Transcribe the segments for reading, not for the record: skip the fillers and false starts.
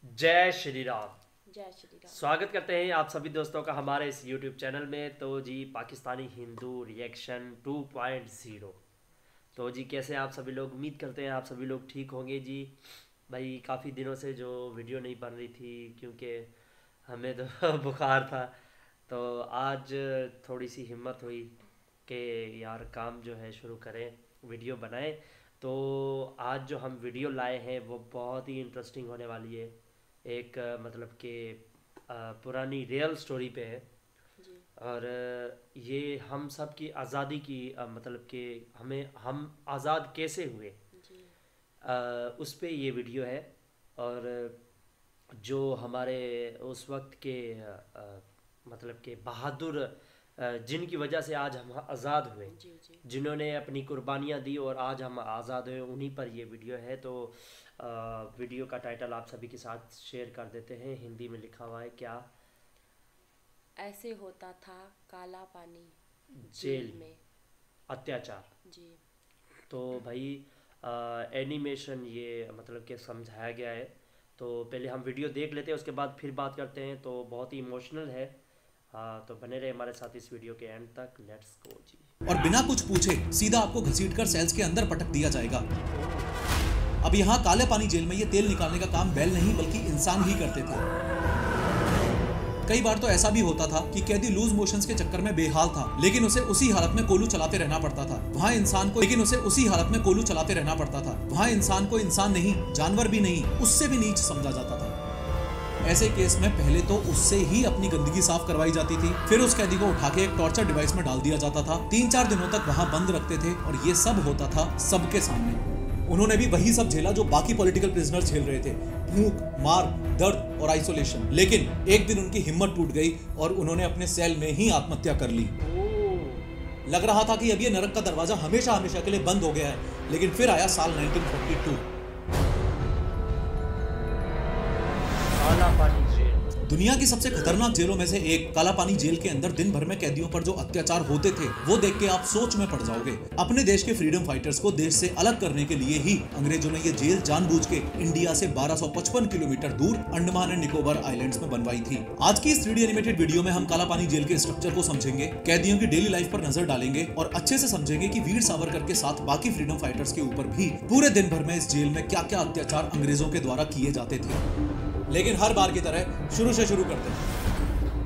जय श्री राम। जय श्री राम। स्वागत करते हैं आप सभी दोस्तों का हमारे इस YouTube चैनल में। तो जी पाकिस्तानी हिंदू रिएक्शन 2.0। तो जी कैसे हैं आप सभी लोग? उम्मीद करते हैं आप सभी लोग ठीक होंगे जी। भाई काफ़ी दिनों से जो वीडियो नहीं बन रही थी क्योंकि हमें तो बुखार था। तो आज थोड़ी सी हिम्मत हुई कि यार काम जो है शुरू करें, वीडियो बनाएं। तो आज जो हम वीडियो लाए हैं वो बहुत ही इंटरेस्टिंग होने वाली है। एक मतलब कि पुरानी रियल स्टोरी पे है। जी। और ये हम सब की आज़ादी की मतलब कि हम आज़ाद कैसे हुए, जी। उस पे ये वीडियो है। और जो हमारे उस वक्त के मतलब कि बहादुर जिनकी वजह से आज हम आज़ाद हुए, जी। जी। जिन्होंने अपनी कुर्बानियाँ दी और आज हम आज़ाद हुए, उन्हीं पर ये वीडियो है। तो वीडियो का टाइटल आप सभी के साथ शेयर कर देते हैं। हिंदी में लिखा हुआ है क्या? ऐसे होता था काला पानी जेल में। अत्याचार। जी। तो भाई एनिमेशन ये मतलब कि समझाया गया है। तो पहले हम वीडियो देख लेते हैं, उसके बाद फिर बात करते हैं। तो बहुत ही इमोशनल है। तो बने रहे हमारे साथ इस वीडियो के एंड तक। लेट्स गो जी। और बिना कुछ पूछे सीधा आपको घसीटकर सेल्स के अंदर पटक दिया जाएगा। अब यहाँ काले पानी जेल में ये तेल निकालने का काम बैल नहीं बल्कि इंसान ही करते थे। कई बार तो ऐसा भी होता था कि कैदी लूज मोशंस के चक्कर में बेहाल था, लेकिन उसे उसी हालत में कोलू चलाते रहना पड़ता था। वहाँ इंसान को इंसान नहीं, जानवर भी नहीं, उससे भी नीच समझा जाता था। ऐसे केस में पहले तो उससे ही अपनी गंदगी साफ करवाई जाती थी, फिर उस कैदी को उठा के एक टॉर्चर डिवाइस में डाल दिया जाता था। 3-4 दिनों तक वहाँ बंद रखते थे और ये सब होता था सबके सामने। उन्होंने भी वही सब झेला जो बाकी पॉलिटिकल प्रिजनर्स झेल रहे थे, भूख, मार, दर्द और आइसोलेशन। लेकिन एक दिन उनकी हिम्मत टूट गई और उन्होंने अपने सेल में ही आत्महत्या कर ली। लग रहा था कि अब ये नरक का दरवाजा हमेशा हमेशा के लिए बंद हो गया है, लेकिन फिर आया साल 1942। काला पानी जेल दुनिया की सबसे खतरनाक जेलों में से एक काला पानी जेल के अंदर दिन भर में कैदियों पर जो अत्याचार होते थे वो देख के आप सोच में पड़ जाओगे। अपने देश के फ्रीडम फाइटर्स को देश से अलग करने के लिए ही अंग्रेजों ने ये जेल जानबूझ के इंडिया से 1255 किलोमीटर दूर अंडमान एंड निकोबार आइलैंड्स में बनवाई थी। आज की इस 3D एनिमेटेड वीडियो में हम काला पानी जेल के स्ट्रक्चर को समझेंगे, कैदियों की डेली लाइफ पर नजर डालेंगे और अच्छे से समझेंगे कि वीर सावरकर के साथ बाकी फ्रीडम फाइटर्स के ऊपर भी पूरे दिन भर में इस जेल में क्या क्या अत्याचार अंग्रेजों के द्वारा किए जाते थे। लेकिन हर बार की तरह शुरू से शुरू करते हैं।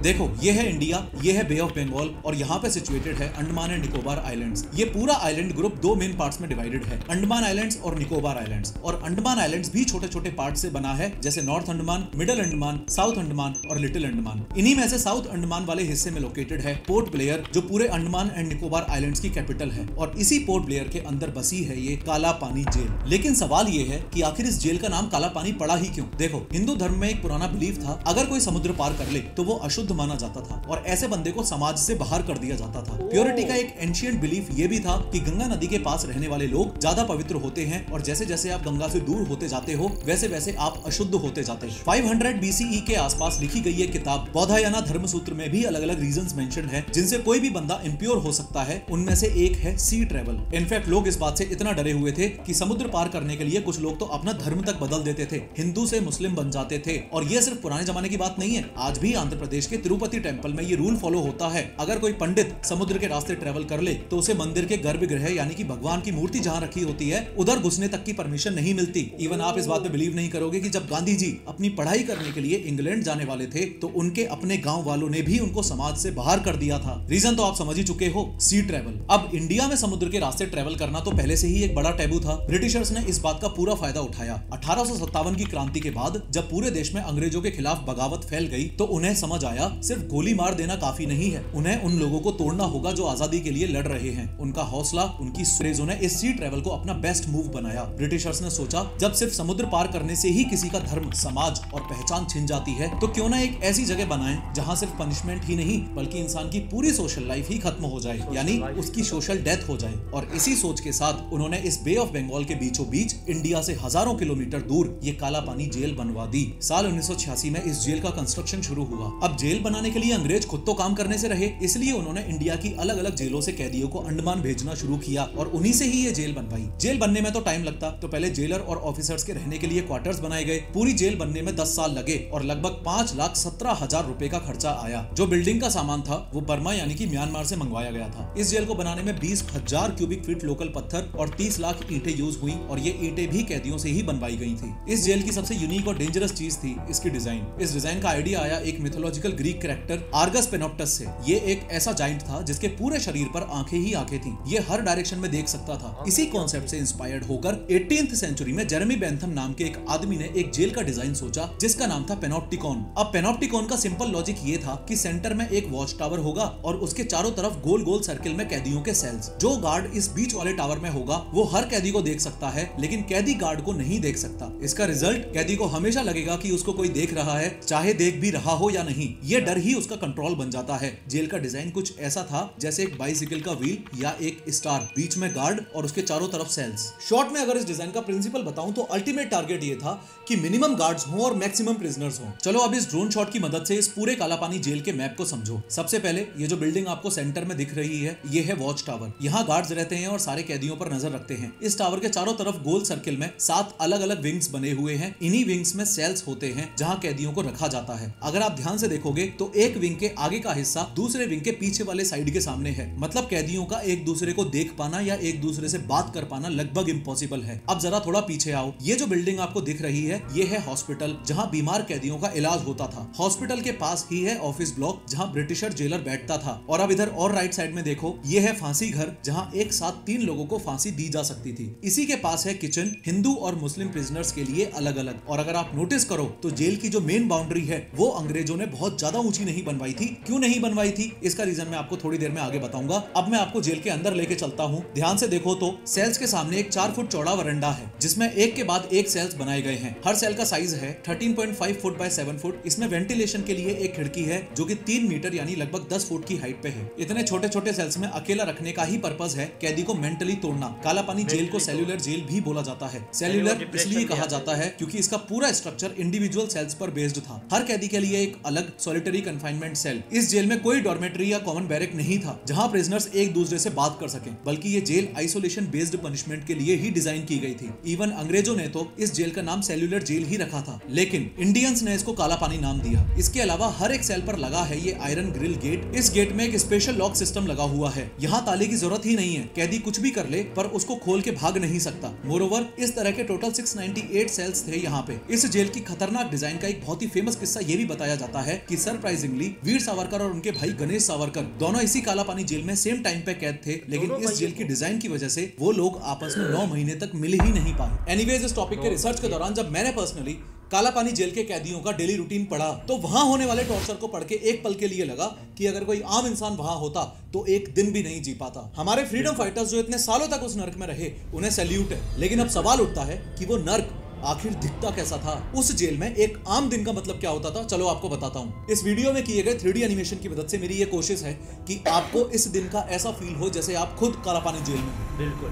देखो, ये है इंडिया, ये है बे ऑफ बंगाल और यहाँ पे सिचुएटेड है अंडमान एंड निकोबार आइलैंड्स। ये पूरा आइलैंड ग्रुप 2 मेन पार्ट्स में डिवाइडेड है, अंडमान आइलैंड्स और निकोबार आइलैंड्स। और अंडमान आइलैंड्स भी छोटे छोटे पार्ट से बना है, जैसे north Andaman, middle Andaman, south Andaman और लिटिल अंडमान। इन्हीं में से साउथ अंडमान वाले हिस्से में लोकेटेड है पोर्ट ब्लेयर, जो पूरे अंडमान एंड निकोबार आइलैंड्स की कैपिटल है। और इसी पोर्ट ब्लेयर के अंदर बसी है ये काला पानी जेल। लेकिन सवाल ये है कि आखिर इस जेल का नाम काला पानी पड़ा ही क्यों? देखो, हिंदू धर्म में एक पुराना बिलीफ था, अगर कोई समुद्र पार कर ले तो वो अशुद्ध माना जाता था और ऐसे बंदे को समाज से बाहर कर दिया जाता था। प्योरिटी का एक एंशिएंट बिलीफ ये भी था कि गंगा नदी के पास रहने वाले लोग ज्यादा पवित्र होते हैं और जैसे जैसे आप गंगा से दूर होते जाते हो वैसे वैसे आप अशुद्ध होते जाते हैं। 500 BCE के आसपास लिखी गई ये किताब बौधायना धर्म सूत्र में भी अलग अलग रीजंस मेंशन है जिनसे कोई भी बंदा इंप्योर हो सकता है। उनमें से एक है सी ट्रेवल। इनफैक्ट लोग इस बात से इतना डरे हुए थे कि समुद्र पार करने के लिए कुछ लोग तो अपना धर्म तक बदल देते थे, हिंदू से मुस्लिम बन जाते थे। और ये सिर्फ पुराने जमाने की बात नहीं है, आज भी आंध्र प्रदेश के तिरुपति टेम्पल में ये रूल फॉलो होता है। अगर कोई पंडित समुद्र के रास्ते ट्रेवल कर ले तो उसे मंदिर के गर्भगृह यानी कि भगवान की मूर्ति जहाँ रखी होती है उधर घुसने तक की परमिशन नहीं मिलती। इवन आप इस बात पे बिलीव नहीं करोगे कि जब गांधी जी अपनी पढ़ाई करने के लिए इंग्लैंड जाने वाले थे तो उनके अपने गांव वालों ने भी उनको समाज से बाहर कर दिया था। रीजन तो आप समझ ही चुके हो, सी ट्रेवल। अब इंडिया में समुद्र के रास्ते ट्रेवल करना तो पहले से ही एक बड़ा टैबू था। ब्रिटिशर्स ने इस बात का पूरा फायदा उठाया। 1857 की क्रांति के बाद जब पूरे देश में अंग्रेजों के खिलाफ बगावत फैल गई तो उन्हें समझ आया सिर्फ गोली मार देना काफी नहीं है, उन्हें उन लोगों को तोड़ना होगा जो आजादी के लिए लड़ रहे हैं। उनका हौसला, उनकी अंग्रेजों ने इस सी ट्रेवल को अपना बेस्ट मूव बनाया। ब्रिटिशर्स ने सोचा जब सिर्फ समुद्र पार करने से ही किसी का धर्म, समाज और पहचान छिन जाती है तो क्यों ना एक ऐसी जगह बनाएं जहां सिर्फ पनिशमेंट ही नहीं बल्कि इंसान की पूरी सोशल लाइफ ही खत्म हो जाए, यानी उसकी सोशल डेथ हो जाए। और इसी सोच के साथ उन्होंने इस बे ऑफ बंगाल के बीचों बीच इंडिया से हजारों किलोमीटर दूर ये काला पानी जेल बनवा दी। साल 1986 में इस जेल का कंस्ट्रक्शन शुरू हुआ। अब जेल जेल बनाने के लिए अंग्रेज खुद तो काम करने से रहे, इसलिए उन्होंने इंडिया की अलग अलग जेलों से कैदियों को अंडमान भेजना शुरू किया और उन्हीं से ही ये जेल बनवाई। जेल बनने में तो टाइम लगता, तो पहले जेलर और ऑफिसर्स के रहने के लिए क्वार्टर्स बनाए गए। पूरी जेल बनने में 10 साल लगे और लगभग 5,17,000 रुपए का खर्चा आया। जो बिल्डिंग का सामान था वो बर्मा यानी कि म्यांमार से मंगवाया गया था। इस जेल को बनाने में 20,000 क्यूबिक फीट लोकल पत्थर और 30 लाख ईंटें यूज हुई और ये ईंटें भी कैदियों से ही बनवाई गई थी। इस जेल की सबसे यूनिक और डेंजरस चीज थी इसकी डिजाइन। इस डिजाइन का आइडिया आया एक मिथोलॉजिकल ग्रीक कैरेक्टर आर्गस पेनोप्टस से। ये एक ऐसा जाइंट था जिसके पूरे शरीर पर आंखें ही आंखें थी। ये हर डायरेक्शन में देख सकता था। इसी कॉन्सेप्ट से इंस्पायर्ड होकर 18th सेंचुरी में जेरेमी बेंथम नाम के एक आदमी ने एक जेल का डिजाइन सोचा जिसका नाम था पेनोप्टिकॉन। अब पेनोप्टिकॉन का सिंपल लॉजिक ये था कि सेंटर में एक वॉच टावर होगा और उसके चारों तरफ गोल गोल सर्किल में कैदियों के सेल्स। जो गार्ड इस बीच वाले टावर में होगा वो हर कैदी को देख सकता है, लेकिन कैदी गार्ड को नहीं देख सकता। इसका रिजल्ट कैदी को हमेशा लगेगा कि उसको कोई देख रहा है, चाहे देख भी रहा हो या नहीं। ये डर ही उसका कंट्रोल बन जाता है। जेल का डिजाइन कुछ ऐसा था जैसे एक बाइसिकल का व्हील या एक स्टार, बीच में गार्ड और उसके चारों तरफ सेल्स। शॉर्ट में अगर इस डिजाइन का प्रिंसिपल बताऊं तो अल्टीमेट टारगेट ये था कि मिनिमम गार्ड्स हों और मैक्सिमम प्रिजनर्स हों। चलो अब इस ड्रोन शॉट की मदद से इस पूरे कालापानी जेल के मैप को समझो। सबसे पहले ये जो बिल्डिंग आपको सेंटर में दिख रही है ये है वॉच टावर। यहाँ गार्ड्स रहते हैं और सारे कैदियों पर नजर रखते हैं। इस टावर के चारों तरफ गोल सर्किल में 7 अलग अलग विंग्स बने हुए हैं। इन्हीं विंग्स में सेल्स होते हैं जहाँ कैदियों को रखा जाता है। अगर आप ध्यान से देखोगे तो एक विंग के आगे का हिस्सा दूसरे विंग के पीछे वाले साइड के सामने है। मतलब कैदियों का एक दूसरे को देख पाना या एक दूसरे से बात कर पाना लगभग इम्पॉसिबल है। अब जरा थोड़ा पीछे आओ। ये जो बिल्डिंग आपको दिख रही है ये है हॉस्पिटल जहाँ बीमार कैदियों का इलाज होता था। हॉस्पिटल के पास ही है ऑफिस ब्लॉक जहाँ ब्रिटिशर जेलर बैठता था। और अब इधर और राइट साइड में देखो ये है फांसी घर जहाँ एक साथ 3 लोगों को फांसी दी जा सकती थी। इसी के पास है किचन, हिंदू और मुस्लिम प्रिजनर्स के लिए अलग अलग। और अगर आप नोटिस करो तो जेल की जो मेन बाउंड्री है वो अंग्रेजों ने बहुत ज्यादा ऊंची नहीं बनवाई थी। क्यों नहीं बनवाई थी इसका रीजन मैं आपको थोड़ी देर में आगे बताऊंगा। अब मैं आपको जेल के अंदर लेके चलता हूँ। ध्यान से देखो तो सेल्स के सामने एक 4 फुट चौड़ा वरंडा है जिसमें एक के बाद एक सेल्स बनाए गए हैं। हर सेल का साइज है 13.5 फुट बाय 7 फुट। इसमें वेंटिलेशन के लिए एक खिड़की है जो कि 3 मीटर यानी लगभग 10 फुट की हाइट पे है। इतने छोटे छोटे सेल्स में अकेला रखने का ही पर्पस है कैदी को मेंटली तोड़ना। कालापानी जेल को सेल्यूलर जेल भी बोला जाता है। सेल्यूलर इसलिए कहा जाता है क्योंकि इसका पूरा स्ट्रक्चर इंडिविजुअल सेल्स पर बेस्ड था। हर कैदी के लिए एक अलग सॉलिटरी कन्फाइनमेंट सेल। इस जेल में कोई डॉर्मेटरी या कॉमन बैरक नहीं था जहां प्रिजनर्स एक दूसरे से बात कर सकें, बल्कि ये जेल आइसोलेशन बेस्ड पनिशमेंट के लिए ही डिजाइन की गई थी। इवन अंग्रेजों ने तो इस जेल का नाम सेल्यूलर जेल ही रखा था, लेकिन इंडियंस ने इसको कालापानी नाम दिया। इसके अलावा हर एक सेल पर लगा है ये आयरन ग्रिल गेट। इस गेट में एक स्पेशल लॉक सिस्टम लगा हुआ है। यहाँ ताले की जरूरत ही नहीं है। कैदी कुछ भी कर ले पर उसको खोल के भाग नहीं सकता। मोरोवर इस तरह के टोटल 698 सेल्स थे यहाँ पे। इस जेल की खतरनाक डिजाइन का एक बहुत ही फेमस किस्सा ये भी बताया जाता है कि सरप्राइजिंगली वीर सावरकर और उनके भाई गणेश सावरकर दोनों इसी कालापानी जेल में सेम टाइम पे कैद थे, लेकिन इस जेल की डिजाइन की वजह से वो लोग आपस में 9 महीने तक मिल ही नहीं पाए। एनीवेज इस टॉपिक के रिसर्च के दौरान जब मैंने पर्सनली कालापानी जेल के कैदियों का डेली रूटीन पढ़ा तो वहां होने वाले टॉर्चर को पढ़ के एक पल के लिए लगा कि अगर कोई आम इंसान वहां होता तो एक दिन भी नहीं जी पाता। हमारे फ्रीडम फाइटर्स जो इतने सालों तक उस नर्क में रहे उन्हें सैल्यूट है, लेकिन अब सवाल उठता है कि वो नर्क आखिर दिखता कैसा था। उस जेल में एक आम दिन का मतलब क्या होता था, चलो आपको बताता हूँ। इस वीडियो में किए गए 3D एनिमेशन की मदद से मेरी ये कोशिश है कि आपको इस दिन का ऐसा फील हो जैसे आप खुद कालापानी जेल में। बिल्कुल,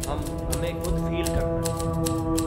हमें खुद फील करना है।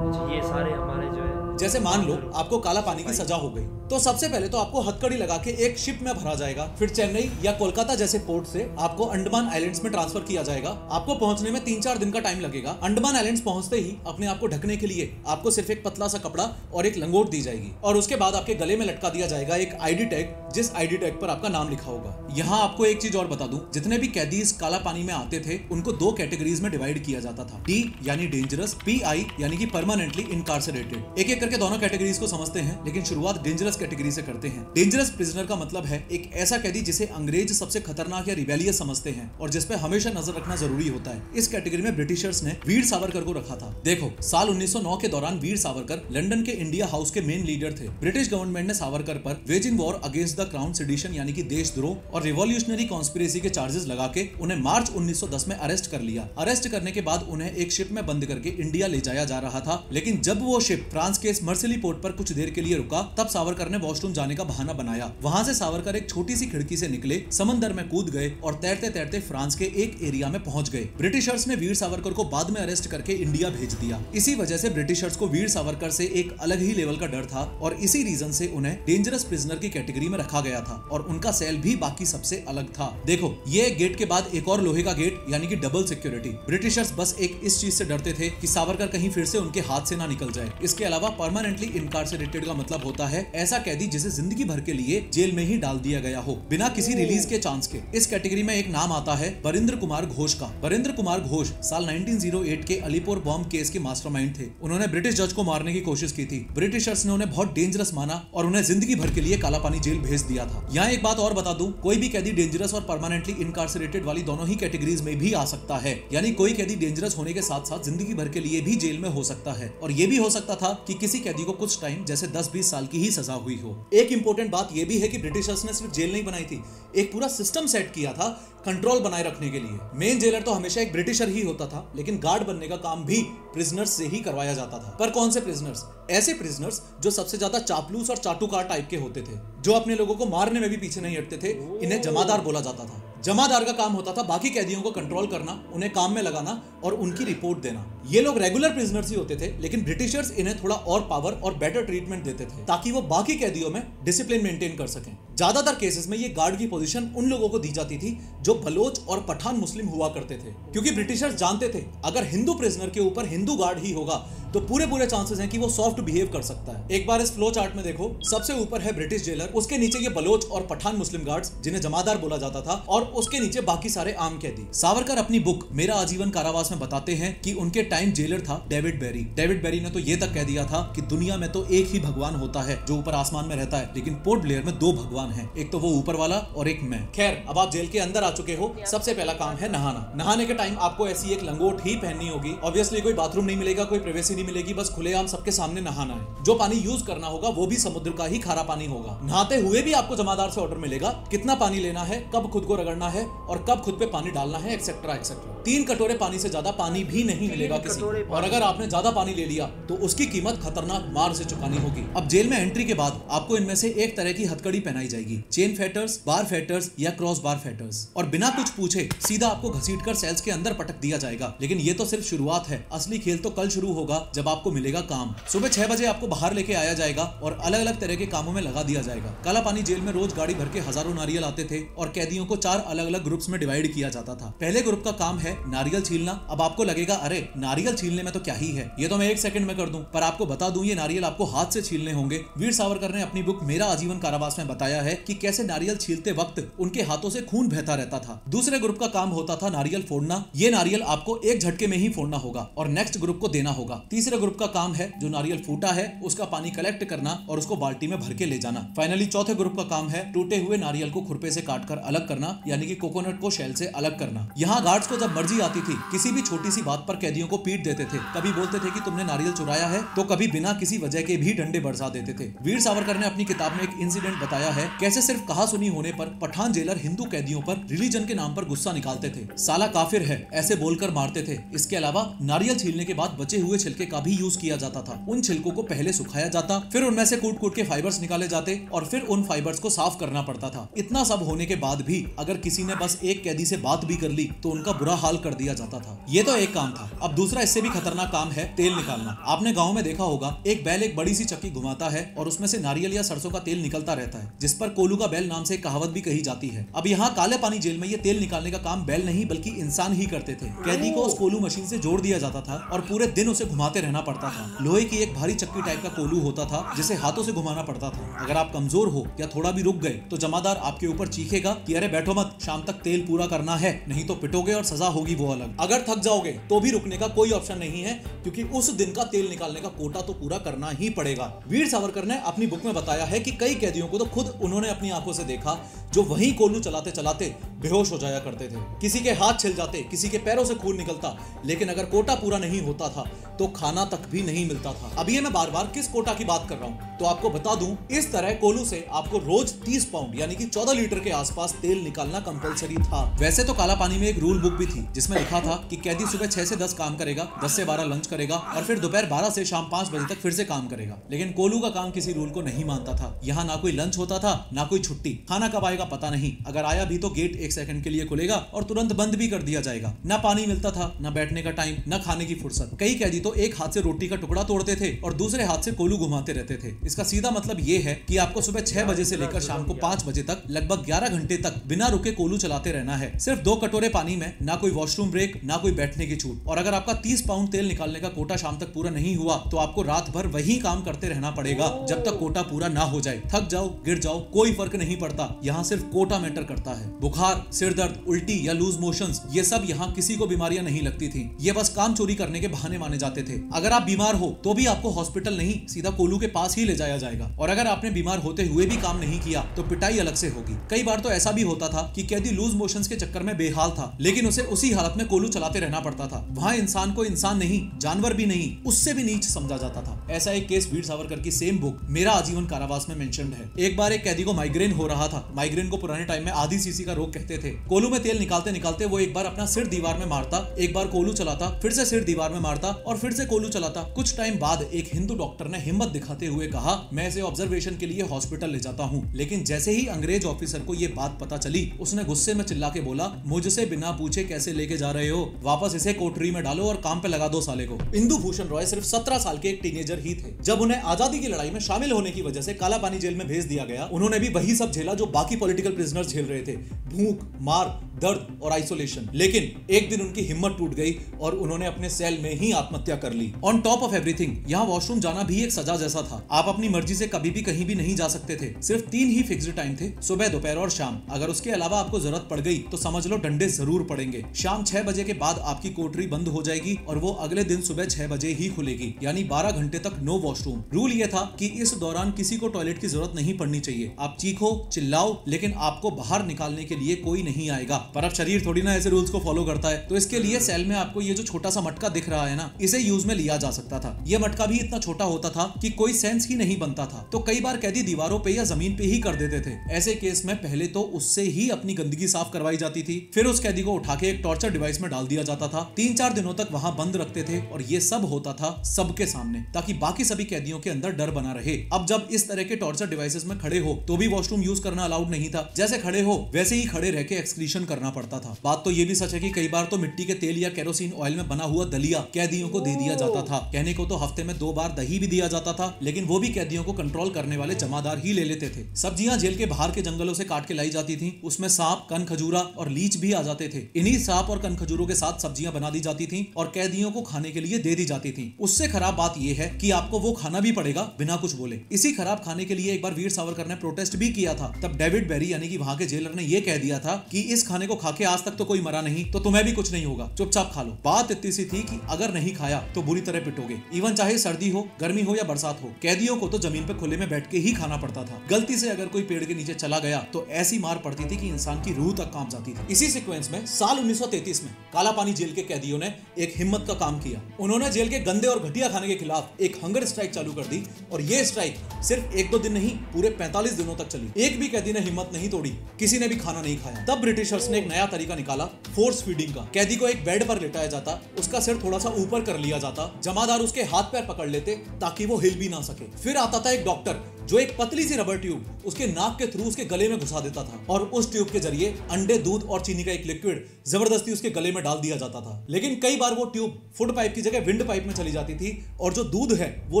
ये सारे हमारे जो है, जैसे मान लो आपको काला पानी की सजा हो गई तो सबसे पहले तो आपको हथकड़ी लगा के एक शिप में भरा जाएगा, फिर चेन्नई या कोलकाता जैसे पोर्ट से आपको अंडमान आइलैंड्स में ट्रांसफर किया जाएगा। आपको पहुंचने में 3-4 दिन का टाइम लगेगा। अंडमान आइलैंड्स पहुंचते ही अपने आप को ढकने के लिए आपको सिर्फ एक पतला सा कपड़ा और एक लंगोट दी जाएगी और उसके बाद आपके गले में लटका दिया जाएगा एक आईडी टैग, जिस आईडी टैग पर आपका नाम लिखा होगा। यहाँ आपको एक चीज और बता दूं, जितने भी कैदी इस काला पानी में आते थे उनको 2 कैटेगरीज में डिवाइड किया जाता था। डी यानी डेंजरस, PI यानी कि परमानेंटली इनकार्सरेटेड। एक एक करके दोनों कैटेगरीज को समझते हैं, लेकिन शुरुआत डेंजरस कैटेगरी से करते हैं। डेंजरस प्रिजनर का मतलब है एक ऐसा कैदी जिसे अंग्रेज सबसे खतरनाक या रिबेलियस समझते हैं और जिस पे हमेशा नजर रखना जरूरी होता है। इस कैटेगरी में ब्रिटिशर्स ने वीर सावरकर को रखा था। देखो, साल 1909 के दौरान वीर सावरकर लंदन के इंडिया हाउस के मेन लीडर थे। ब्रिटिश गवर्नमेंट ने सावरकर पर waging war against the crown sedition यानी कि देशद्रोह और रिवॉल्यूशनरी कॉन्स्पिरेसी के चार्जेस लगा के उन्हें मार्च 1910 में अरेस्ट कर लिया। अरेस्ट करने के बाद उन्हें एक शिप में बंद करके इंडिया ले जाया जा रहा था, लेकिन जब वो शिप फ्रांस के केस मर्सिली पोर्ट पर कुछ देर के लिए रुका, तब सावरकर ने वॉशरूम जाने का बहाना बनाया। वहां से सावरकर एक छोटी सी खिड़की से निकले, समंदर में कूद गए और तैरते तैरते फ्रांस के एक एरिया में पहुंच गए। ब्रिटिशर्स ने वीर सावरकर को बाद में अरेस्ट करके इंडिया भेज दिया। इसी वजह से ब्रिटिशर्स को वीर सावरकर से एक अलग ही लेवल का डर था और इसी रीजन से उन्हें डेंजरस प्रिजनर की कैटेगरी में रखा गया था और उनका सेल भी बाकी सबसे अलग था। देखो, ये गेट के बाद एक और लोहे का गेट, यानी कि डबल सिक्योरिटी। ब्रिटिशर्स बस एक इस चीज से डरते थे कि सावरकर कहीं फिर से उनके हाथ से ना निकल जाए। इसके अलावा परमानेंटली इनकार्सरेटेड का मतलब होता है ऐसा कैदी जिसे जिंदगी भर के लिए जेल में ही डाल दिया गया हो बिना किसी रिलीज के चांस के। इस कैटेगरी में एक नाम आता है बरिंद्र कुमार घोष का। बरिंद्र कुमार घोष साल 1908 के अलीपुर बॉम्ब केस के मास्टरमाइंड थे। उन्होंने ब्रिटिश जज को मारने की कोशिश की थी। ब्रिटिशर्स ने उन्हें बहुत डेंजरस माना और उन्हें जिंदगी भर के लिए काला पानी जेल भेज दिया था। यहाँ एक बात और बता दूं, कोई भी कैदी डेंजरस और परमानेंटली इनकार्सरेटेड वाली दोनों ही कैटेगरीज में भी आ सकता है। यानी कोई कैदी डेंजरस होने के साथ साथ जिंदगी भर के लिए भी जेल में हो सकता है। और ये भी हो सकता था कि किसी कैदी को कुछ टाइम जैसे 10-20 साल की ही सजा हुई हो। एक इंपॉर्टेंट बात यह भी है कि ब्रिटिशर्स ने सिर्फ जेल नहीं बनाई थी, एक पूरा सिस्टम सेट किया था कंट्रोल बनाए रखने के लिए। मेन जेलर तो हमेशा एक ब्रिटिशर ही होता था, लेकिन गार्ड बनने का काम भी प्रिजनर्स से ही करवाया जाता था। पर कौन से प्रिजनर्स? ऐसे प्रिजनर्स जो सबसे ज्यादा चापलूस और चाटुकार टाइप के होते थे, जो अपने लोगों को मारने में भी पीछे नहीं हटते थे। इन्हें जमादार बोला जाता था। जमादार का काम होता था बाकी कैदियों को कंट्रोल करना, उन्हें काम में लगाना और उनकी रिपोर्ट देना। ये लोग रेगुलर प्रिजनर्स ही होते थे, लेकिन ब्रिटिशर्स इन्हें थोड़ा और पावर और बेटर ट्रीटमेंट देते थे ताकि वो बाकी कैदियों में डिसिप्लिन मेंटेन कर सकें। ज्यादातर केसेस में ये गार्ड की पोजीशन उन लोगों को दी जाती थी जो बलोच और पठान मुस्लिम हुआ करते थे, क्योंकि ब्रिटिशर्स जानते थे अगर हिंदू प्रिजनर के ऊपर हिंदू गार्ड ही होगा तो पूरे चांसेस हैं कि वो सॉफ्ट बिहेव कर सकता है। एक बार इस फ्लो चार्ट में देखो, सबसे ऊपर है ब्रिटिश जेलर, उसके नीचे ये बलोच और पठान मुस्लिम गार्ड्स जिन्हें जमादार बोला जाता था, और उसके नीचे बाकी सारे आम कैदी। सावरकर अपनी बुक मेरा आजीवन कारावास में बताते हैं कि उनके टाइम जेलर था डेविड बेरी। डेविड बेरी ने तो ये तक कह दिया था कि दुनिया में तो एक ही भगवान होता है जो ऊपर आसमान में रहता है, लेकिन पोर्ट ब्लेयर में 2 भगवान हैं, एक तो वो ऊपर वाला और एक मैं। खैर, अब आप जेल के अंदर आ चुके हो, सबसे पहला काम है नहाना। नहाने के टाइम आपको ऐसी एक लंगोट ही पहननी होगी। ऑब्वियसली कोई बाथरूम नहीं मिलेगा, कोई प्राइवेसी नहीं मिलेगी, बस खुलेआम सबके सामने नहाना है। जो पानी यूज करना होगा वो भी समुद्र का ही खारा पानी होगा। नहाते हुए भी आपको जमादार से ऑर्डर मिलेगा कितना पानी लेना है, कब खुद को रगड़ना है और कब खुद पे पानी डालना है, एक्सेट्रा एक्सेट्रा। 3 कटोरे पानी से ज्यादा पानी भी नहीं मिलेगा किसी को, और अगर आपने ज्यादा पानी ले लिया तो उसकी कीमत खतरनाक मार से चुकानी होगी। अब जेल में एंट्री के बाद आपको इनमें से एक तरह की हथकड़ी पहनाई जाएगी, चेन फेटर्स, बार फेटर्स या क्रॉस बार फेटर्स, और बिना कुछ पूछे सीधा आपको घसीटकर सेल्स के अंदर पटक दिया जाएगा। लेकिन ये तो सिर्फ शुरुआत है, असली खेल तो कल शुरू होगा जब आपको मिलेगा काम। सुबह 6 बजे आपको बाहर लेके आया जाएगा और अलग अलग तरह के कामों में लगा दिया जाएगा। काला पानी जेल में रोज गाड़ी भर के हजारों नारियल आते थे और कैदियों को 4 अलग अलग ग्रुप्स में डिवाइड किया जाता था। पहले ग्रुप का काम है नारियल छीलना। अब आपको लगेगा अरे नारियल छीलने में तो क्या ही है, ये तो मैं 1 सेकंड में कर दूं, पर आपको बता दूं ये नारियल आपको हाथ से छीलने होंगे। वीर सावरकर ने अपनी बुक मेरा आजीवन कारावास में बताया है कि कैसे नारियल छीलते वक्त उनके हाथों से खून बहता रहता था। दूसरे ग्रुप का काम होता था नारियल फोड़ना। ये नारियल आपको एक झटके में ही फोड़ना होगा और नेक्स्ट ग्रुप को देना होगा। तीसरे ग्रुप का काम है जो नारियल फूटा है उसका पानी कलेक्ट करना और उसको बाल्टी में भर के ले जाना। फाइनली चौथे ग्रुप का काम है टूटे हुए नारियल को खुरपे से काटकर अलग करना, यानी कि कोकोनट को शेल से अलग करना। यहाँ गार्ड्स को जब मर्जी आती थी किसी भी छोटी सी बात पर कैदियों को पीट देते थे। कभी बोलते थे कि तुमने नारियल चुराया है, तो कभी बिना किसी वजह के भी डंडे बरसा देते थे। वीर सावरकर ने अपनी किताब में एक इंसिडेंट बताया है कैसे सिर्फ कहा सुनी होने पर पठान जेलर हिंदू कैदियों पर रिलीजन के नाम पर गुस्सा निकालते थे। साला काफिर है ऐसे बोलकर मारते थे। इसके अलावा नारियल छीलने के बाद बचे हुए छिलके का भी यूज किया जाता था। उन छिलकों को पहले सुखाया जाता, फिर उनमें से कूट कूट के फाइबर्स निकाले जाते और फिर उन फाइबर्स को साफ करना पड़ता था। इतना सब होने के बाद भी अगर किसी ने बस एक कैदी से बात भी कर ली तो उनका बुरा हाल कर दिया जाता था। ये तो एक काम था। अब दूसरा इससे भी खतरनाक काम है तेल निकालना। आपने गाँव में देखा होगा एक बैल एक बड़ी सी चक्की घुमाता है और उसमें से नारियल या सरसों का तेल निकलता रहता है, जिस पर कोलू का बैल नाम से कहावत भी कही जाती है। अब यहाँ काले पानी जेल में ये तेल निकालने का काम बैल नहीं बल्कि इंसान ही करते थे। कैदी को उस कोलू मशीन से जोड़ दिया जाता था और पूरे दिन उसे घुमाते रहना पड़ता था। लोहे की एक भारी चक्की टाइप का कोलू होता था जिसे हाथों से घुमाना पड़ता था। अगर आप कमजोर हो या थोड़ा भी रुक गए तो जमादार आपके ऊपर चीखेगा कि अरे बैठो मत, शाम तक तेल पूरा करना है, नहीं तो पिटोगे और सजा होगी वो अलग। अगर थक जाओगे तो भी रुकने का कोई ऑप्शन नहीं है, क्योंकि उस दिन का तेल निकालने का कोटा तो पूरा करना ही पड़ेगा। वीर सावरकर ने अपनी बुक में बताया है कि कई कैदियों को तो खुद उन्होंने अपनी आंखों से देखा जो वहीं कोल्हू चलाते चलाते बेहोश हो जाया करते थे। किसी के हाथ छिल जाते, किसी के पैरों से खून निकलता, लेकिन अगर कोटा पूरा नहीं होता था तो खाना तक भी नहीं मिलता था। अब ये मैं बार बार किस कोटा की बात कर रहा हूँ तो आपको बता दूं, इस तरह कोल्हू से आपको रोज 30 पाउंड यानी कि 14 लीटर के आसपास तेल निकालना कंपलसरी था। वैसे तो काला पानी में एक रूल बुक भी थी जिसमें लिखा था कि कैदी सुबह 6 से 10 काम करेगा, 10 से 12 लंच करेगा और फिर दोपहर 12 से शाम 5 बजे तक फिर से काम करेगा। लेकिन कोल्हू का काम किसी रूल को नहीं मानता था। यहाँ ना कोई लंच होता था ना कोई छुट्टी। खाना कब आएगा पता नहीं, अगर आया भी तो गेट 1 सेकंड के लिए खुलेगा और तुरंत बंद भी कर दिया जाएगा। ना पानी मिलता था, ना बैठने का टाइम, ना खाने की फुर्सत। कई कैदी तो एक हाथ से रोटी का टुकड़ा तोड़ते थे और दूसरे हाथ से कोल्हू घुमाते रहते थे। इसका सीधा मतलब ये है कि आपको सुबह 6 बजे से लेकर शाम को 5 बजे तक लगभग 11 घंटे तक बिना रुके कोल्हू चलाते रहना है। सिर्फ 2 कटोरे पानी में, ना कोई वॉशरूम ब्रेक, ना कोई बैठने की छूट। और अगर आपका 30 पाउंड तेल निकालने का कोटा शाम तक पूरा नहीं हुआ तो आपको रात भर वही काम करते रहना पड़ेगा जब तक कोटा पूरा ना हो जाए। थक जाओ, गिर जाओ, कोई फर्क नहीं पड़ता। यहाँ सिर्फ कोटा मैटर करता है। बुखार, सिर दर्द, उल्टी या लूज मोशंस, ये सब यहाँ किसी को बीमारियां नहीं लगती थी। ये बस काम चोरी करने के बहाने माने जाते थे। अगर आप बीमार हो तो भी आपको हॉस्पिटल नहीं, सीधा कोल्हू के पास ही ले जाया जाएगा। और अगर आपने बीमार होते हुए भी काम नहीं किया तो पिटाई अलग से होगी। कई बार तो ऐसा भी होता था कि कैदी लूज मोशंस के चक्कर में बेहाल था, लेकिन उसे उसी हालत में कोल्हू चलाते रहना पड़ता था। वहाँ इंसान को इंसान नहीं, जानवर भी नहीं, उससे भी नीच समझा जाता था। ऐसा एक केस वीर सावरकर की सेम बुक मेरा आजीवन कारावास में मेंशन्ड है। एक बार एक कैदी को माइग्रेन हो रहा था। माइग्रेन को पुराने टाइम में आधी सीसी का रोग कहते थे। कोल्हू में तेल निकालते निकालते वो एक बार अपना सिर दीवार में मारता, एक बार कोल्हू चलाता, फिर से सिर दीवार में मारता और फिर से कोल्हू चलाता। कुछ टाइम बाद एक हिंदू डॉक्टर ने हिम्मत दिखाते हुए कहा, मैं इसे ऑब्जर्वेशन के लिए हॉस्पिटल ले जाता हूँ। लेकिन जैसे ही अंग्रेज ऑफिसर को ये बात पता चली, उसने गुस्से में चिल्ला के बोला, मुझसे बिना पूछे कैसे लेके जा रहे हो, वापस इसे कोठरी में डालो और काम पे लगा दो साले को। इंदु भूषण रॉय सिर्फ 17 साल के एक टीनेजर ही थे। जब उन्हें आजादी की लड़ाई में शामिल होने की वजह से काला पानी जेल में भेज दिया गया, उन्होंने भी वही सब झेला जो बाकी पॉलिटिकल प्रिजनर्स झेल रहे थे, भूख, मार, दर्द और आइसोलेशन। लेकिन एक दिन उनकी हिम्मत टूट गई और उन्होंने अपने सेल में ही आत्महत्या कर ली। ऑन टॉप ऑफ एवरीथिंग, यहाँ वॉशरूम जाना भी एक सजा जैसा था। आप अपनी मर्जी से कभी भी कहीं भी नहीं जा सकते थे। सिर्फ 3 ही फिक्स्ड टाइम थे, सुबह, दोपहर और शाम। अगर उसके अलावा आपको जरूरत पड़ गई तो समझ लो डंडे जरूर पड़ेंगे। शाम 6 बजे के बाद आपकी कोठरी बंद हो जाएगी और वो अगले दिन सुबह 6 बजे ही खुलेगी, यानी 12 घंटे तक नो वॉशरूम। रूल ये था कि इस दौरान किसी को टॉयलेट की जरूरत नहीं पड़नी चाहिए। आप चीखो, चिल्लाओ, लेकिन आपको बाहर निकालने के लिए कोई नहीं आएगा। पर अब शरीर थोड़ी ना ऐसे रूल्स को फॉलो करता है, तो इसके लिए सेल में आपको ये जो छोटा सा मटका दिख रहा है ना, इसे यूज में लिया जा सकता था। ये मटका भी इतना छोटा होता था कि कोई सेंस ही नहीं बनता था, तो कई बार कैदी दीवारों पे या जमीन पे ही कर देते थे। ऐसे केस में पहले तो उससे ही अपनी गंदगी साफ करवाई जाती थी, फिर उस कैदी को उठा के एक टॉर्चर डिवाइस में डाल दिया जाता था। 3-4 दिनों तक वहां बंद रखते थे और ये सब होता था सबके सामने, ताकि बाकी सभी कैदियों के अंदर डर बना रहे। अब जब इस तरह के टॉर्चर डिवाइसेस में खड़े हो तो भी वॉशरूम यूज करना अलाउड नहीं था। जैसे खड़े हो वैसे ही खड़े रह के एक्सक्रीशन करना पड़ता था। बात तो ये भी सच है कि कई बार तो मिट्टी के तेल या केरोसिन ऑयल में बना हुआ दलिया कैदियों को दे दिया जाता था। कहने को तो हफ्ते में 2 बार दही भी दिया जाता था, लेकिन वो भी कैदियों को कंट्रोल करने वाले जमादार ही ले लेते थे। सब्जियां जेल के बाहर के जंगलों से काट के लाई जाती थी, उसमें सांप, कन खजूरा और लीच भी आ जाते थे। इन्हीं सांप और कन खजूरों के साथ सब्जियां बना दी जाती थी और कैदियों को खाने के लिए दे दी जाती थी। उससे खराब बात यह है कि आपको वो खाना भी पड़ेगा बिना कुछ बोले। इसी खराब खाने के लिए एक बार वीर सावरकर ने प्रोटेस्ट भी किया था। तब डेविड बेरी यानी कि वहां के जेलर ने यह कह दिया था कि इस खाने को खा के आज तक तो कोई मरा नहीं, तो तुम्हें भी कुछ नहीं होगा, चुपचाप खा लो। बात इतनी सी थी कि अगर नहीं खाया तो बुरी तरह पिटोगे। इवन चाहे सर्दी हो, गर्मी हो या बरसात हो, कैदियों को तो जमीन पे खुले में बैठ के ही खाना पड़ता था। गलती से अगर कोई पेड़ के नीचे चला गया तो ऐसी मार पड़ती थी कि इंसान की रूह तक कांप जाती थी। इसी सीक्वेंस में साल 1933 में काला पानी जेल के कैदियों ने एक हिम्मत का काम किया। उन्होंने जेल के गंदे और घटिया खाने के खिलाफ एक हंगर स्ट्राइक चालू कर दी और ये स्ट्राइक सिर्फ 1-2 दिन नहीं, पूरे 45 दिनों तक चली। एक भी कैदी ने हिम्मत नहीं तोड़ी, किसी ने भी खाना नहीं खाया। तब ब्रिटिशर्स ने एक नया तरीका निकाला, फोर्स फीडिंग का। कैदी को एक बेड पर लिटाया जाता, उसका सिर थोड़ा सा ऊपर कर लिया जाता, जमादार उसके हाथ पैर पकड़ लेते ताकि वो हिल भी ना सके। फिर आता था एक डॉक्टर जो एक पतली सी रबर ट्यूब उसके नाक के थ्रू उसके गले में घुसा देता था और उस ट्यूब के जरिए अंडे, दूध और चीनी का एक लिक्विड जबरदस्ती उसके गले में डाल दिया जाता था। लेकिन कई बार वो ट्यूब फुड पाइप की जगह विंड पाइप में चली जाती थी और जो दूध है वो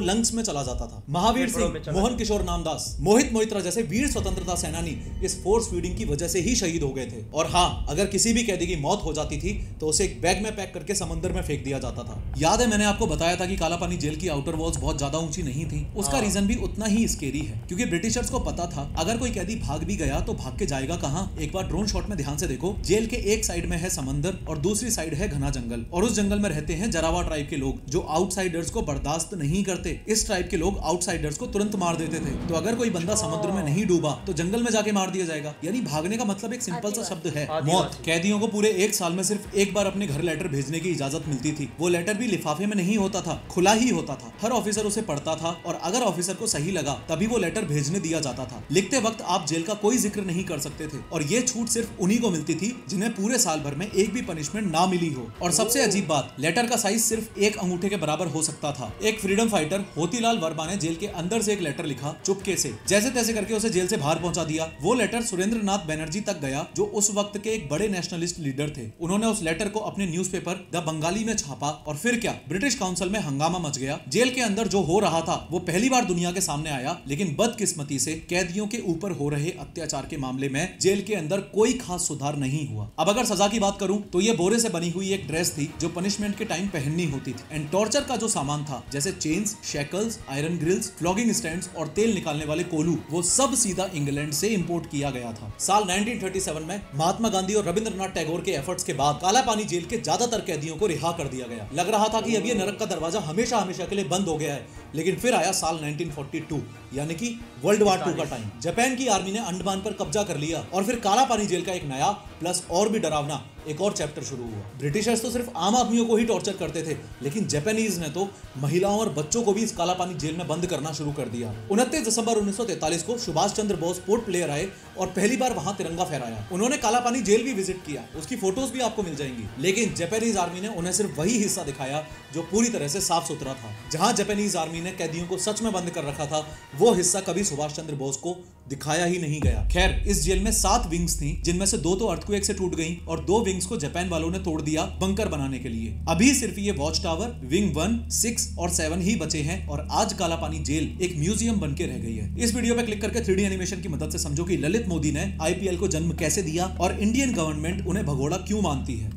लंग्स में चला जाता था। महावीर सिंह, मोहन किशोर नामदास, मोहित मोहित्रा जैसे वीर स्वतंत्रता सेनानी इस फोर्स फीडिंग की वजह से ही शहीद हो गए थे। और हाँ, अगर किसी भी कैदी की मौत हो जाती थी तो उसे एक बैग में पैक करके समंदर में फेंक दिया जाता था। याद है मैंने आपको बताया था कि काला पानी जेल की आउटर वॉल्स बहुत ज्यादा ऊंची नहीं थी। उसका रीजन भी उतना ही स्केरी मेरी है, क्योंकि ब्रिटिशर्स को पता था अगर कोई कैदी भाग भी गया तो भाग के जाएगा कहां। एक बार ड्रोन शॉट में ध्यान से देखो, जेल के एक साइड में है समंदर और दूसरी साइड है घना जंगल, और उस जंगल में रहते हैं जरावा ट्राइब के लोग जो आउटसाइडर्स को बर्दाश्त नहीं करते। इस ट्राइब के लोग आउटसाइडर्स को तुरंत मार देते थे, तो अगर कोई बंदा समुद्र में नहीं डूबा तो जंगल में जाके मार दिया जाएगा। यानी भागने का मतलब एक सिंपल सा शब्द है, मौत। कैदियों को पूरे एक साल में सिर्फ एक बार अपने घर लेटर भेजने की इजाजत मिलती थी। वो लेटर भी लिफाफे में नहीं होता था, खुला ही होता था। हर ऑफिसर उसे पढ़ता था और अगर ऑफिसर को सही लगा तभी वो लेटर भेजने दिया जाता था। लिखते वक्त आप जेल का कोई जिक्र नहीं कर सकते थे, और ये छूट सिर्फ उन्हीं को मिलती थी जिन्हें पूरे साल भर में एक भी पनिशमेंट ना मिली हो। और सबसे अजीब बात, लेटर का साइज सिर्फ एक अंगूठे के बराबर हो सकता था। एक फ्रीडम फाइटर होतीलाल वर्मा ने जेल के अंदर से एक लेटर लिखा, चुपके से, जैसे तैसे करके उसे जेल से बाहर पहुंचा दिया। वो लेटर सुरेंद्रनाथ बनर्जी तक गया जो उस वक्त के एक बड़े नेशनलिस्ट लीडर थे। उन्होंने उस लेटर को अपने न्यूज़पेपर द बंगाली में छापा और फिर क्या, ब्रिटिश काउंसिल में हंगामा मच गया। जेल के अंदर जो हो रहा था वो पहली बार दुनिया के सामने आया, लेकिन बदकिस्मती से कैदियों के ऊपर हो रहे अत्याचार के मामले में जेल के अंदर कोई खास सुधार नहीं हुआ। अब अगर सजा की बात करूं तो ये बोरे से बनी हुई एक ड्रेस थी जो पनिशमेंट के टाइम पहननी होती थी। एंड टॉर्चर का जो सामान था जैसे chains, shackles, iron grills, flogging stands और तेल निकालने वाले कोलू, वो सब सीधा इंग्लैंड से इंपोर्ट किया गया था। साल 1937 में महात्मा गांधी और रविंद्रनाथ टैगोर के एफर्ट्स के बाद काला पानी जेल के ज्यादातर कैदियों को रिहा कर दिया गया। लग रहा था कि अब ये नरक का दरवाजा हमेशा हमेशा के लिए बंद हो गया है, लेकिन फिर आया साल 1942 यानी कि वर्ल्ड वार 2 का टाइम। जापान की आर्मी ने अंडमान पर कब्जा कर लिया और फिर काला पानी जेल का एक नया प्लस और भी डरावना एक और चैप्टर शुरू हुआ। ब्रिटिशर्स तो सिर्फ आम आदमियों को ही टॉर्चर करते थे, लेकिन जापानीज ने तो महिलाओं और बच्चों को भी इस काला पानी जेल में बंद करना शुरू कर दिया। 29 दिसंबर 1943 को सुभाष चंद्र बोस पोर्ट प्लेयर आए और पहली बार वहां तिरंगा फहराया। उन्होंने काला पानी जेल भी विजिट किया, उसकी फोटोज भी आपको मिल जाएंगी, लेकिन जापानीज आर्मी ने उन्हें सिर्फ वही हिस्सा दिखाया जो पूरी तरह से साफ सुथरा था। जहां जापानीज आर्मी ने कैदियों को सच में बंद कर रखा था, वो हिस्सा कभी सुभाष चंद्र बोस को दिखाया ही नहीं गया। खैर, इस जेल में 7 विंग्स थी, जिनमें से 2 तो अर्थक्वेक से टूट गईं और 2 विंग्स को जापान वालों ने तोड़ दिया बंकर बनाने के लिए। अभी सिर्फ ये वॉच टावर, विंग 1, 6 और 7 ही बचे हैं और आज काला पानी जेल एक म्यूजियम बन के रह गई है। इस वीडियो पे क्लिक करके 3D एनिमेशन की मदद से समझो कि ललित मोदी ने IPL को जन्म कैसे दिया और इंडियन गवर्नमेंट उन्हें भगोड़ा क्यों मानती है।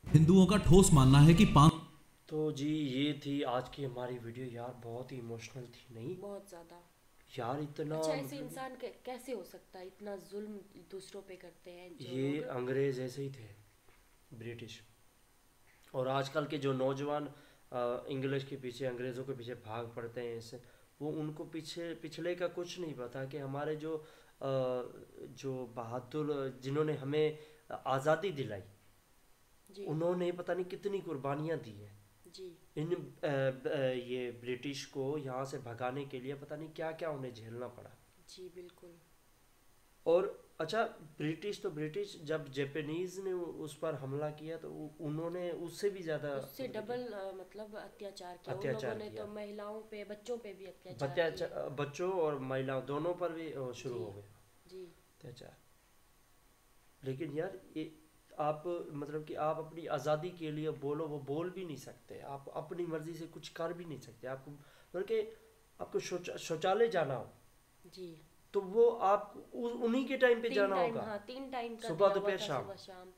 हिंदुओं का ठोस मानना है कि तो जी ये थी आज की हमारी वीडियो। यार बहुत ही इमोशनल थी, नहीं? बहुत ज्यादा यार इतना अच्छा, ऐसे इंसान कैसे हो सकता है, इतना जुल्म दूसरों पे करते हैं जो ये लोग। अंग्रेज ऐसे ही थे, ब्रिटिश। और आजकल के जो नौजवान इंग्लिश के पीछे, अंग्रेज़ों के पीछे भाग पड़ते हैं, इससे वो उनको पिछले का कुछ नहीं पता कि हमारे जो बहादुर जिन्होंने हमें आज़ादी दिलाई, जी उन्होंने पता नहीं कितनी कुर्बानियाँ दी हैं जी इन ये ब्रिटिश को यहाँ से भगाने के लिए। पता नहीं क्या क्या उन्हें झेलना पड़ा। जी बिल्कुल। और अच्छा, ब्रिटिश तो ब्रिटिश, जब जापानीज ने उस पर हमला किया तो उन्होंने उससे भी ज़्यादा, उससे डबल मतलब अत्याचार किया। उन अत्याचार लोगों ने किया। तो महिलाओं पे, बच्चों पे भी अत्याचार किया। बच्चों और महिलाओं दोनों पर भी शुरू जी। हो गया जी अत्याचार। लेकिन यार ये आप मतलब कि आप अपनी आज़ादी के लिए बोलो, वो बोल भी नहीं सकते। आप अपनी मर्जी से कुछ कर भी नहीं सकते। आपको मतलब कि आपको शौचालय जाना हो जी तो वो आप उन्हीं के टाइम पे जाना होगा। हाँ, 3 टाइम का सुबह दिया हुआ दोपहर था, शाम। सुबह शाम।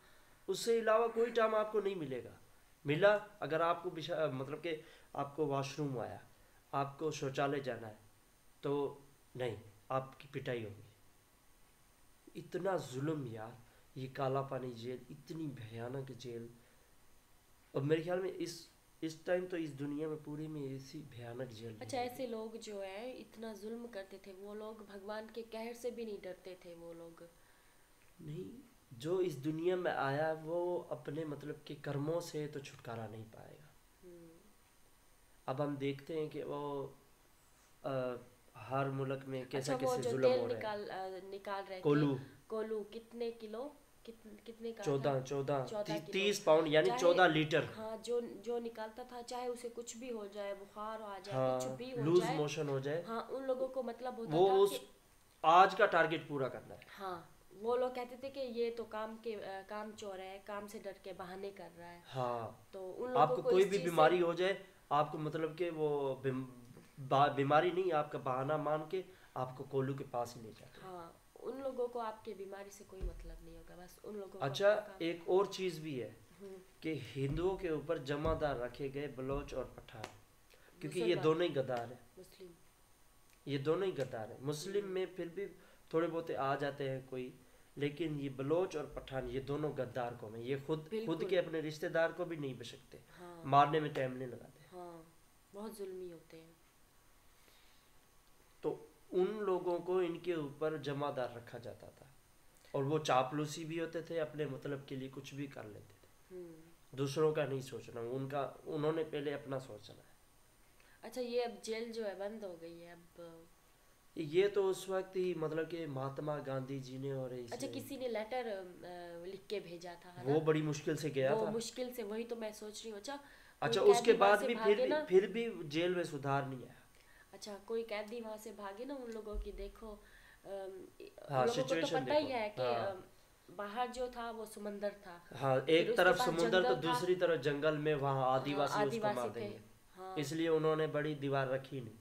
उससे अलावा कोई टाइम आपको नहीं मिलेगा। मिला अगर आपको मतलब कि आपको वॉशरूम आया, आपको शौचालय जाना है, तो नहीं, आपकी पिटाई होगी। इतना जुल्म यार, ये काला पानी जेल, इतनी भयानक जेल। और मेरे ख्याल में इस टाइम तो इस दुनिया में पूरी में ऐसी भयानक जेल अच्छा, ऐसे लोग जो है इतना जुल्म करते थे, वो लोग भगवान के कहर से भी नहीं डरते थे। वो लोग नहीं, जो इस दुनिया में आया वो अपने मतलब के कर्मों से तो छुटकारा नहीं पाएगा। अब हम देखते हैं कि वो हर मुल्क में कैसे अच्छा, वो कैसे जो जुल्म तेल हो रहे हैं। निकाल रहे कोलू थे, कोलू कितने किलो, कितने का 14 किलो। 30 पाउंड यानी 14 लीटर। हाँ, जो निकालता था, चाहे उसे कुछ भी हो जाए, बुखार आ जाए, हाँ, कुछ भी हो लूज जाए, मोशन हो जाए, हाँ, उन लोगों को मतलब होता वो था उस आज का टारगेट पूरा करना है। हाँ, वो लोग कहते थे कि ये तो काम चोर है, काम से डर के बहाने कर रहा है। हाँ, तो उन लोगों आपको को कोई इस भी चीज़ से- बीमारी हो जाए, आपको मतलब कि वो बीमारी नहीं, आपका बहाना मान के आपको कोलू के पास ही ले जाते हैं। हाँ, उन लोगों को आपके बीमारी से कोई मतलब नहीं होगा, बस उन लोगों को अच्छा, अपना काम- एक और चीज़ भी है कि हिंदुओं के ऊपर जमादार रखे गए बलोच और पठान, क्योंकि ये मुसलमान, दोनों ही गद्दार है, मुस्लिम। ये दोनों ही गद्दार है। मुस्लिम में फिर भी थोड़े बहुत आ जाते हैं कोई, लेकिन ये बलोच और पठान ये दोनों गद्दार कौम है। ये खुद बिल्कुल। के अपने रिश्तेदार को भी नहीं बचकते, हाँ मारने में टाइम नहीं लगाते। हाँ, बहुत जुल्मी होते हैं। तो उन लोगों को इनके ऊपर जमादार रखा जाता था, और वो चापलूसी भी होते थे, अपने मतलब के लिए कुछ भी कर लेते थे, दूसरों का नहीं सोचना उनका, उन्होंने पहले अपना सोचना है। अच्छा, ये अब जेल जो है बंद हो गई है अब? ये तो उस वक्त ही मतलब कि महात्मा गांधी जी ने, और अच्छा, किसी ने लेटर लिख के भेजा था, है वो ना? बड़ी मुश्किल से गया वो था। मुश्किल से, वही तो मैं सोच रही हूँ। अच्छा, अच्छा, कोई उसके कैदी वहाँ बाद से भी भागे ना? फिर भी जेल में सुधार नहीं आया। अच्छा, कोई कैदी वहाँ से भागे ना, उन लोगों की देखो, हाँ, उन लोगों को तो सिचुएशन पता ही देखो। है कि हाँ, बाहर जो था वो समंदर था। हाँ, फिर एक उसके तरफ पास समुंदर तो जंगल था। दूसरी तरफ जंगल में, वहाँ हाँ, आदिवासी उसको मार आदिवासी थे। देंगे, हाँ। इसलिए उन्होंने बड़ी दीवार रखी नहीं।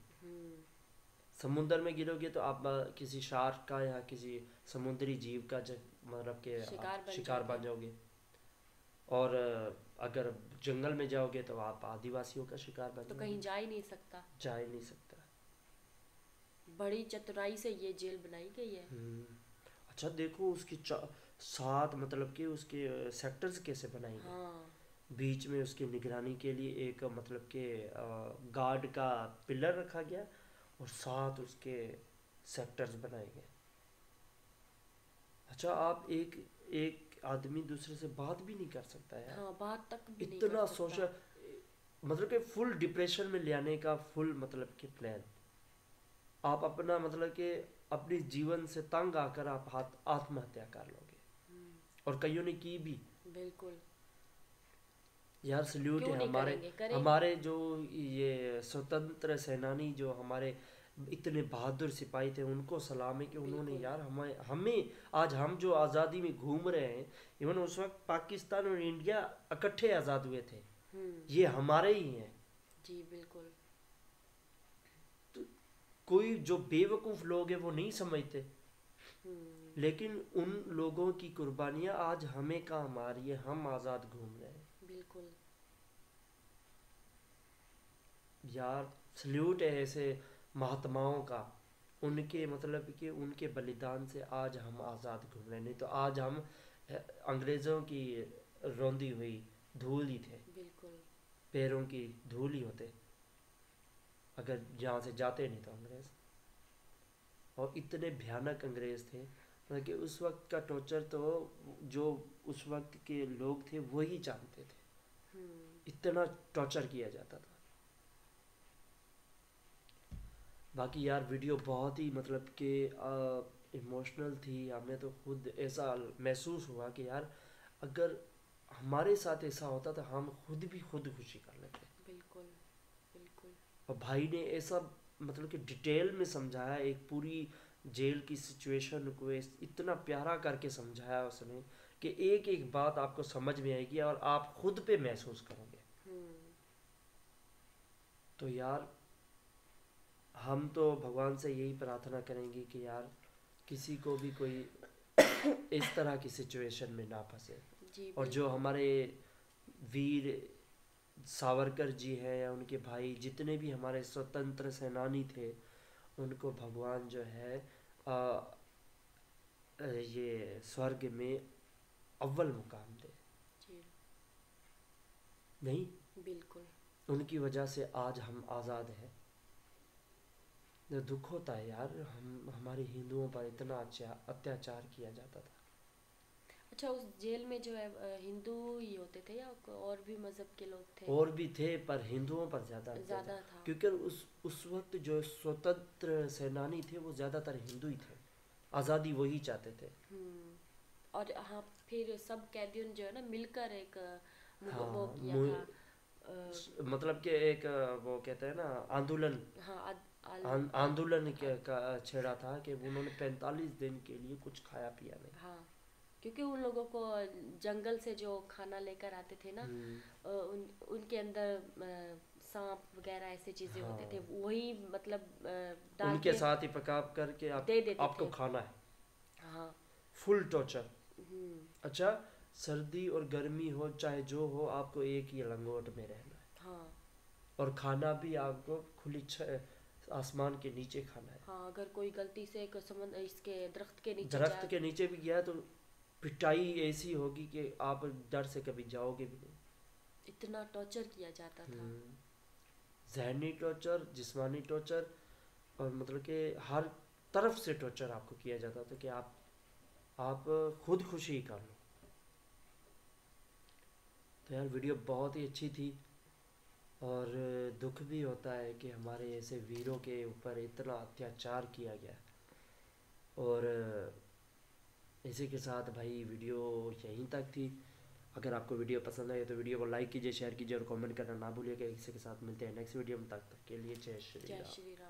समुंदर में गिरोगे तो आप किसी शार्क का या किसी समुद्री जीव का मतलब के शिकार बन जाओगे, और अगर जंगल में जाओगे तो आप आदिवासियों का शिकार बन तो जाओगे। कहीं जा ही नहीं सकता। जा ही नहीं सकता। बड़ी चतुराई से ये जेल बनाई गई है। अच्छा, देखो उसकी 7 मतलब कि उसके सेक्टर्स कैसे बनाए गए। हाँ। बीच में उसकी निगरानी के लिए एक मतलब के गार्ड का पिलर रखा गया, और 7 उसके सेक्टर्स बनाए गए। अच्छा, आप एक आदमी दूसरे से बात भी नहीं कर सकता यार। हाँ, बात तक भी नहीं इतना कर सकता। सोशल मतलब कि फुल डिप्रेशन में ले आने का फुल मतलब कि प्लान। आप अपना मतलब कि अपने जीवन से तंग आकर आप आत्महत्या कर लोगे, और कईयों ने की भी। बिल्कुल। यार सल्यूट क्यों है नहीं हमारे करेंगे, करेंगे। हमारे जो ये स्वतंत्र सेनानी, जो हमारे इतने बहादुर सिपाही थे, उनको सलाम है कि उन्होंने बिल्कुल। यार हमें आज हम जो आज़ादी में घूम रहे हैं, इवन उस वक्त पाकिस्तान और इंडिया इकट्ठे आज़ाद हुए थे, ये हमारे ही हैं। जी बिल्कुल। तो कोई जो बेवकूफ़ लोग हैं वो नहीं समझते, लेकिन उन लोगों की कुर्बानियां आज हमें काम आ रही है, हम आज़ाद घूम रहे हैं। बिल्कुल। यार सल्यूट है ऐसे महात्माओं का, उनके मतलब कि उनके बलिदान से आज हम आज़ाद घूम रहे हैं, नहीं तो आज हम अंग्रेज़ों की रौंदी हुई धूल ही थे। बिल्कुल। पैरों की धूल ही होते अगर यहाँ से जाते नहीं तो अंग्रेज़। और इतने भयानक अंग्रेज़ थे, मतलब कि उस वक्त का टॉर्चर तो जो उस वक्त के लोग थे वही जानते थे, इतना टॉर्चर किया जाता था। बाकी यार वीडियो बहुत ही मतलब कि इमोशनल थी। हमें तो खुद ऐसा महसूस हुआ कि यार अगर हमारे साथ ऐसा होता तो हम खुद भी खुशी कर लेते। बिल्कुल बिल्कुल। और भाई ने ऐसा मतलब कि डिटेल में समझाया, एक पूरी जेल की सिचुएशन को इतना प्यारा करके समझाया उसने कि एक एक बात आपको समझ में आएगी और आप खुद पे महसूस करोगे। तो यार हम तो भगवान से यही प्रार्थना करेंगे कि यार किसी को भी कोई इस तरह की सिचुएशन में ना फंसे। और जो हमारे वीर सावरकर जी हैं या उनके भाई जितने भी हमारे स्वतंत्र सेनानी थे, उनको भगवान जो है ये स्वर्ग में अव्वल मुकाम दे। नहीं, बिल्कुल। उनकी वजह से आज हम आज़ाद हैं। दुख होता है यार, हमारे हिंदुओं पर इतना अत्याचार किया जाता था। अच्छा, उस जेल में जो है हिंदू ही होते थे या और भी मजहब के लोग थे? और भी थे, पर हिंदुओं पर ज़्यादा था, क्योंकि उस वक्त जो स्वतंत्र सेनानी थे वो ज़्यादातर हिंदू ही थे, आज़ादी वही चाहते थे। और हाँ, फिर सब कैदियों जो है ना मिलकर एक वो किया था, मतलब कि एक वो कहते हैं ना आंदोलन। हाँ, आंदोलन का छेड़ा था कि उन्होंने 45 दिन के लिए कुछ खाया पिया नहीं। हाँ, क्योंकि उन लोगों को जंगल से जो खाना लेकर आते थे ना, उनके अंदर सांप वगैरह ऐसे चीजें होते थे, वही मतलब उनके साथ ही पका करके आपको खाना है। हाँ, फुल टॉर्चर। अच्छा, सर्दी और गर्मी हो चाहे जो हो, आपको एक ही लंगोट में रहना है। हाँ, और खाना भी आपको आसमान के नीचे खाना है। हाँ, अगर कोई गलती से इसके दरख्त के नीचे दरख्त के नीचे भी गया तो पिटाई ऐसी होगी कि आप डर से कभी जाओगे भी नहीं। इतना टॉर्चर किया जाता था। जहनी टॉर्चर, जिस्मानी टॉर्चर, और मतलब कि हर तरफ से टॉर्चर आपको किया जाता था कि आप खुद खुशी कर लो। तो यार वीडियो बहुत ही अच्छी थी, और दुख भी होता है कि हमारे ऐसे वीरों के ऊपर इतना अत्याचार किया गया। और इसी के साथ भाई वीडियो यहीं तक थी। अगर आपको वीडियो पसंद आए तो वीडियो को लाइक कीजिए, शेयर कीजिए और कमेंट करना ना भूलिएगा। इसी के साथ मिलते हैं नेक्स्ट वीडियो में, तक के लिए जय श्री राम।